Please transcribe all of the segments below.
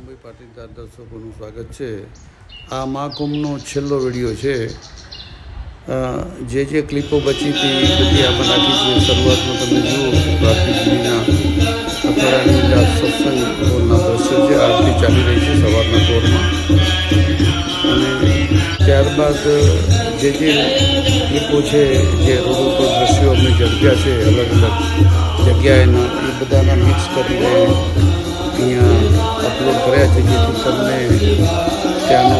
મુંબઈ પાટીદાર દર્શકોનું સ્વાગત છે. આ મહાકુંભનો છેલ્લો વિડીયો છે. જે ક્લિપો બચી હતી બધી આપણે નાખી છે. શરૂઆતમાં તમે જુઓ ભારતીજીના અખાડાની સત્સંગ હોલના દ્રશ્યો છે. આરતી ચાલી રહી છે સવારના દોરમાં, અને ત્યારબાદ જે ક્લિપો છે, જે રોડ ઉપર દ્રશ્યો અમે જગ્યા છે અલગ અલગ જગ્યાએના, એ બધાના મિક્સ કરીને અહીંયા અપલોડ કર્યા છે, જેથી તમને ત્યાંનો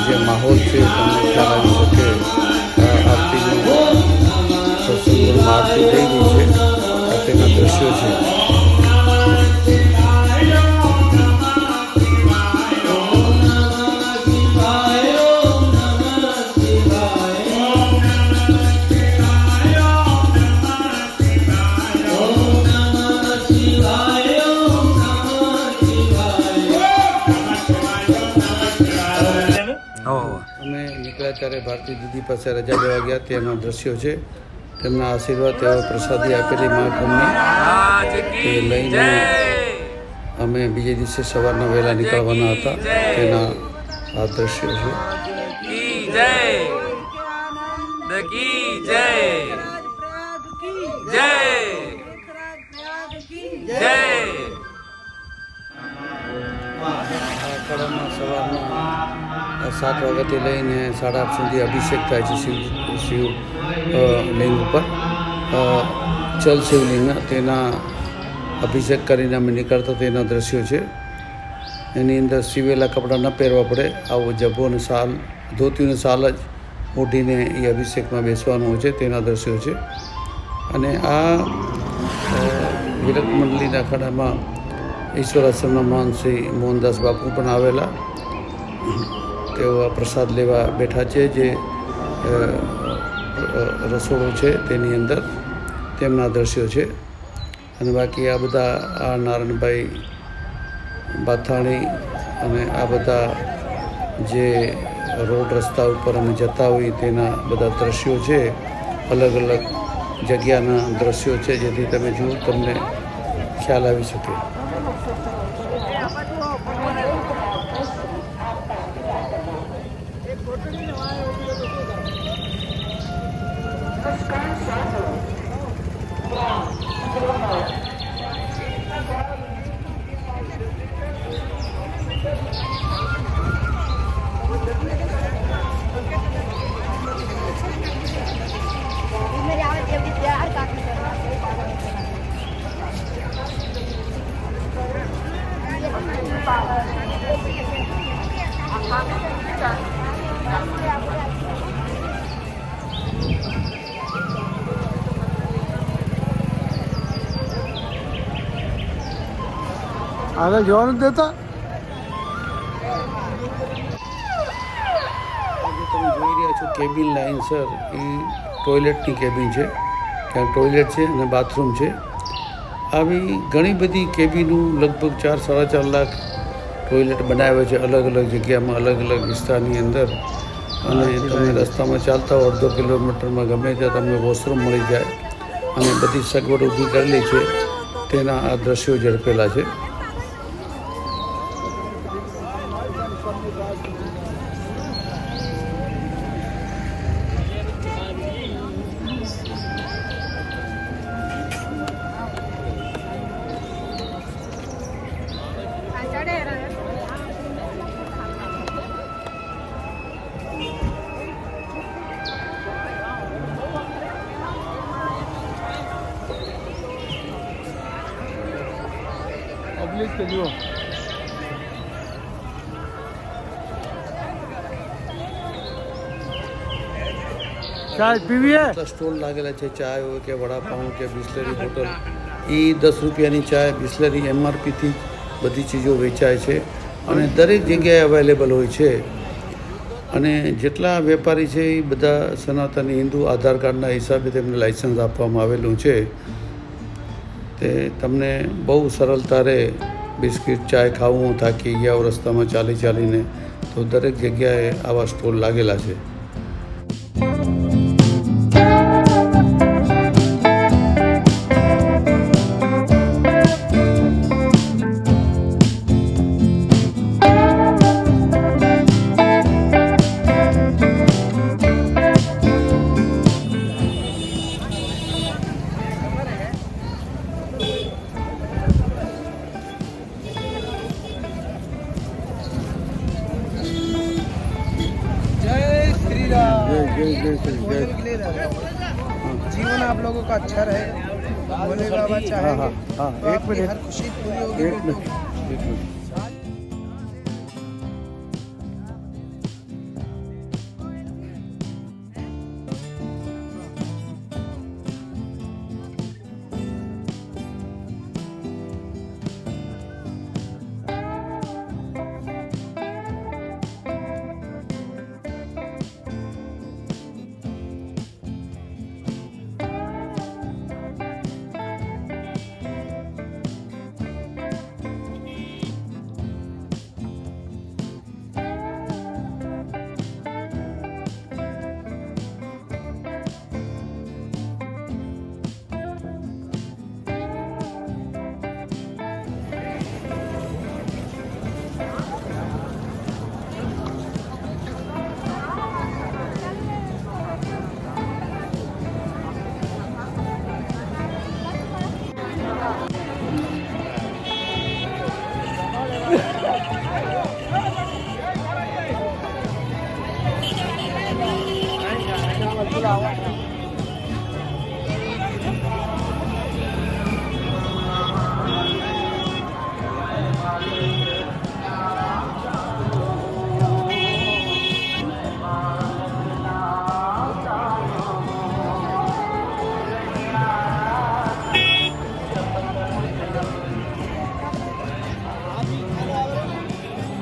જે માહોલ છે તમને ખ્યાલ આવી શકે. આરતીનું સત્સંગમાં આરતી થઈ ગઈ છે, આ તેના દ્રશ્યો છે. અમે નીકળ્યા ત્યારે ભારતી દીદી પાસે રજા લેવા ગયા, તેના દ્રશ્યો છે. તેમના આશીર્વાદ, તેઓ પ્રસાદી આપેલી મહાકુંભની તે લઈને અમે બીજે દિવસે સવારના વહેલા નીકળવાના હતા, તેના આ દ્રશ્યો છે. સવારના 7 વાગ્યાથી લઈને 8:30 સુધી અભિષેક થાય છે શિવ લિંગ ઉપર, ચલ શિવલિંગ, તેના અભિષેક કરીને અમે નીકળતા તેના દ્રશ્યો છે. એની અંદર સીવેલા કપડાં ન પહેરવા પડે, આવો જબ્બો અને શાલ, ધોતીને શાલ જ ઓઢીને એ અભિષેકમાં બેસવાનું હોય છે, તેના દ્રશ્યો છે. અને આ હીરક મંડલીના અખાડામાં ઈશ્વર આશ્રમના મહંત શ્રી મોહનદાસ બાપુ પણ આવેલા, તેઓ આ પ્રસાદ લેવા બેઠા છે. જે રસોડો છે તેની અંદર તેમના દ્રશ્યો છે. અને બાકી આ બધા આ નારાયણભાઈ બાથાણી અને આ બધા જે રોડ રસ્તા ઉપર અમે જતા હોઈએ તેના બધા દ્રશ્યો છે, અલગ અલગ જગ્યાના દ્રશ્યો છે, જેથી તમે જુઓ તમને ખ્યાલ આવી શકે. આગળ જવા નથી દેતા. તમે જોઈ રહ્યા છો કેબિન લાઇન સર, એ ટોયલેટની કેબિન છે. ત્યાં ટોયલેટ છે અને બાથરૂમ છે. આવી ઘણી બધી કેબિનો, લગભગ 4-4.5 લાખ ટોયલેટ બનાવ્યા છે અલગ અલગ જગ્યામાં, અલગ અલગ વિસ્તારની અંદર. અને તમે રસ્તામાં ચાલતા હો 1.5 કિલોમીટરમાં ગમે ત્યાં તમને વોશરૂમ મળી જાય, અને બધી સગવડ ઊભી કરેલી છે. તેના આ દ્રશ્યો ઝડપેલા છે. પબ્લિક કે જુઓ, ચાય પીવી હે. સ્ટોલ લાગેલા છે, ચાય હોય કે વડાપાઉં કે બિસ્લરી બોટલ, એ 10 રૂપિયાની ચાય, બિસ્લરી MRPથી બધી ચીજો વેચાય છે, અને દરેક જગ્યાએ અવેલેબલ હોય છે. અને જેટલા વેપારી છે એ બધા સનાતની હિન્દુ આધાર કાર્ડના હિસાબે તેમને લાઇસન્સ આપવામાં આવેલું છે. તે તમને બહુ સરળતા રહે. બિસ્કિટ ચાય ખાવું થાકી ગયા રસ્તામાં ચાલીને, તો દરેક જગ્યાએ આવા સ્ટોલ લાગેલા છે. जीवन आप लोगों का अच्छा रहे, भोले बाबा चाहेंगे तो आपकी हर खुशी पूरी होगी बेटू।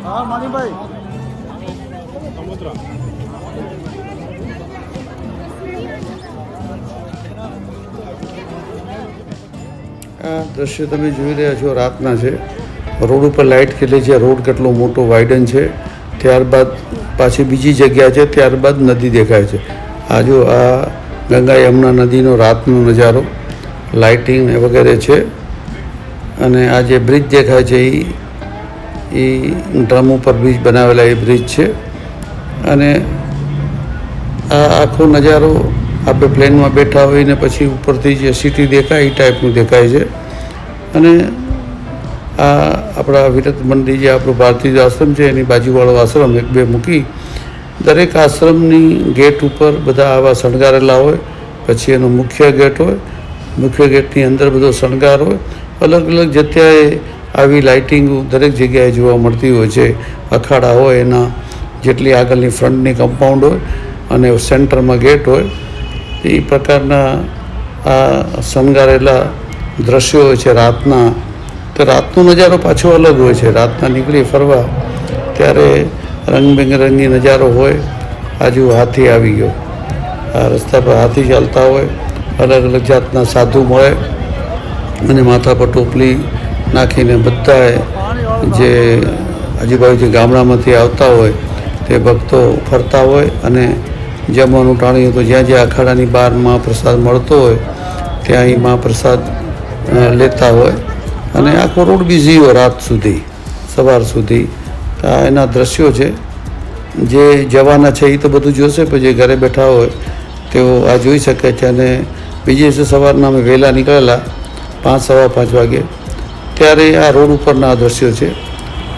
हाँ मानी भाई આ દ્રશ્ય તમે જોઈ રહ્યા છો રાતના છે. રોડ ઉપર લાઇટ કેટલી છે, રોડ કેટલો મોટો વાઇડન છે, ત્યારબાદ પાછી બીજી જગ્યા છે, ત્યારબાદ નદી દેખાય છે. આ જો આ ગંગા યમુના નદીનો રાતનો નજારો, લાઇટિંગ વગેરે છે. અને આ જે બ્રિજ દેખાય છે એ ડ્રમ ઉપર બ્રિજ બનાવેલા એ બ્રિજ છે. અને આ આખો નજારો આપણે પ્લેનમાં બેઠા હોય ને પછી ઉપરથી જે સિટી દેખાય એ ટાઈપનું દેખાય છે. અને આ આપણા વિરત મંદિર જે આપણું ભારતીય આશ્રમ છે એની બાજુવાળો આશ્રમ એક બે મૂકી, દરેક આશ્રમની ગેટ ઉપર બધા આવા શણગારેલા હોય. પછી એનો મુખ્ય ગેટ હોય, મુખ્ય ગેટની અંદર બધો શણગાર હોય. અલગ અલગ જગ્યાએ આવી લાઇટિંગો દરેક જગ્યાએ જોવા મળતી હોય છે. અખાડા હોય એના જેટલી આગળની ફ્રન્ટની કમ્પાઉન્ડ હોય અને સેન્ટરમાં ગેટ હોય, એ પ્રકારના આ શણગારેલા દ્રશ્યો હોય છે રાતના. તો રાતનો નજારો પાછો અલગ હોય છે. રાતના નીકળી ફરવા ત્યારે રંગબેરંગી નજારો હોય. આજુ હાથી આવી ગયો, આ રસ્તા પર હાથી ચાલતા હોય, અલગ અલગ જાતના સાધુ મળે અને માથા પર ટોપલી નાખીને બધાએ જે આજુબાજુથી ગામડામાંથી આવતા હોય તે ભક્તો ફરતા હોય. અને જમવાનું ટાણ્યું તો જ્યાં જ્યાં અખાડાની બહાર મહાપ્રસાદ મળતો હોય ત્યાં એ મહાપ્રસાદ લેતા હોય. અને આખો રોડ બીઝી હોય રાત સુધી, સવાર સુધી. આ એના દ્રશ્યો છે. જે જવાના છે એ તો બધું જોશે, પણ જે ઘરે બેઠા હોય તેઓ આ જોઈ શકે છે. અને બીજે દિવસે સવારના અમે વહેલા નીકળેલા 5 સવા 5 વાગે, ત્યારે આ રોડ ઉપરના દ્રશ્યો છે.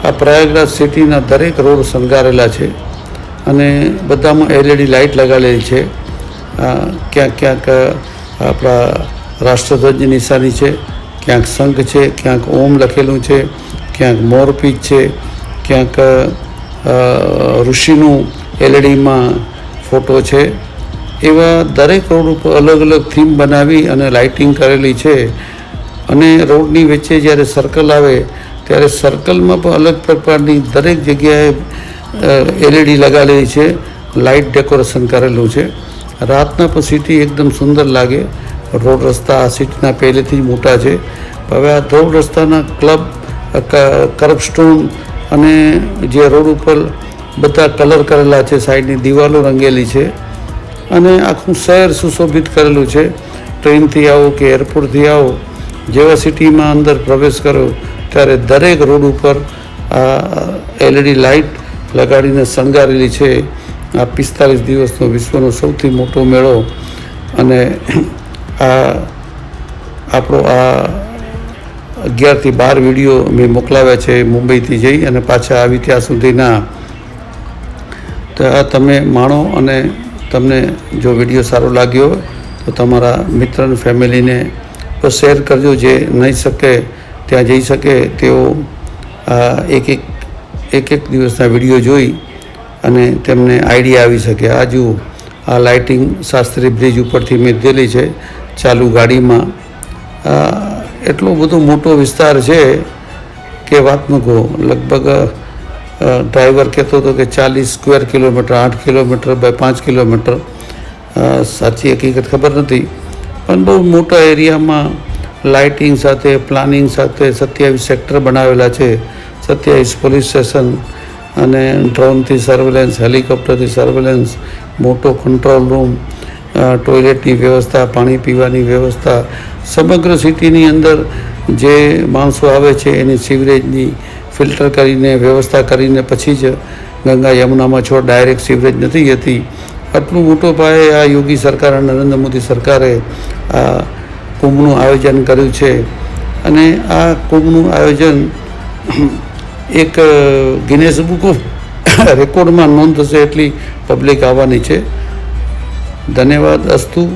આ પ્રયાગરાજ સિટીના દરેક રોડ શણગારેલા છે અને બધામાં LED લાઇટ લગાડેલી છે. ક્યાંક ક્યાંક આપણા રાષ્ટ્રધ્વજની નિશાની છે, ક્યાંક શંખ છે, ક્યાંક ઓમ લખેલું છે, ક્યાંક મોરપીંછ છે, ક્યાંક ઋષિનું LEDમાં ફોટો છે. એવા દરેક રોડ ઉપર અલગ અલગ થીમ બનાવી અને લાઇટિંગ કરેલી છે. અને રોડની વચ્ચે જ્યારે સર્કલ આવે ત્યારે સર્કલમાં પણ અલગ પ્રકારની દરેક જગ્યાએ LED લગાવેલી છે, લાઇટ ડેકોરેશન કરેલું છે. રાતના પણ સિટી એકદમ સુંદર લાગે. રોડ રસ્તા આ સિટીના પહેલેથી જ મોટા છે. હવે આ રોડ રસ્તાના કર્બસ્ટોન અને જે રોડ ઉપર બધા કલર કરેલા છે, સાઈડની દિવાલો રંગેલી છે અને આખું શહેર સુશોભિત કરેલું છે. ટ્રેનથી આવો કે એરપોર્ટથી આવો, જેવા સિટીમાં અંદર પ્રવેશ કરો ત્યારે દરેક રોડ ઉપર આ LED લાઇટ લગાડીને શણગારેલી છે. આ 45 દિવસનો વિશ્વનો સૌથી મોટો મેળો. અને આ આપણો આ 11 થી 12 વિડીયો મેં મોકલાવ્યા છે મુંબઈથી જઈ અને પાછા આવી ત્યાં સુધીના. તો આ તમે માણો અને તમને જો વિડીયો સારો લાગ્યો હોય તો તમારા મિત્ર અને ફેમિલીને તો શેર કરજો. જે નહીં શકે ત્યાં જઈ શકે તેઓ એક દિવસના વિડીયો જોઈ અને તેમને આઈડિયા આવી શકે. આ જુઓ, આ લાઇટિંગ શાસ્ત્રી બ્રિજ ઉપરથી મેં લીધેલી છે ચાલુ ગાડીમાં. એટલો બધો મોટો વિસ્તાર છે કે વાત ન કહો. લગભગ ડ્રાઈવર કહેતો હતો કે 40 square kilometre, 8 kilometre by 5 kilometre. સાચી હકીકત ખબર નથી, પણ બહુ મોટા એરિયામાં લાઇટિંગ સાથે, પ્લાનિંગ સાથે 27 સેક્ટર બનાવેલા છે, 27 પોલીસ સ્ટેશન અને ડ્રોનથી સર્વેલન્સ, હેલિકોપ્ટરથી સર્વેલન્સ, મોટો કંટ્રોલ રૂમ, ટોયલેટની વ્યવસ્થા, પાણી પીવાની વ્યવસ્થા. સમગ્ર સિટીની અંદર જે માણસો આવે છે એની સિવરેજની ફિલ્ટર કરીને વ્યવસ્થા કરીને પછી જ ગંગા યમુનામાં છોડ. ડાયરેક્ટ સિવરેજ નથી હતી. આટલું મોટો પાયે આ યોગી સરકાર અને નરેન્દ્ર મોદી સરકારે આ કુંભનું આયોજન કર્યું છે અને આ કુંભનું આયોજન એક ગિનેસ બુક ઓફ રેકોર્ડમાં નોંધ થશે એટલી પબ્લિક આવવાની છે. ધન્યવાદ. અસ્તુ.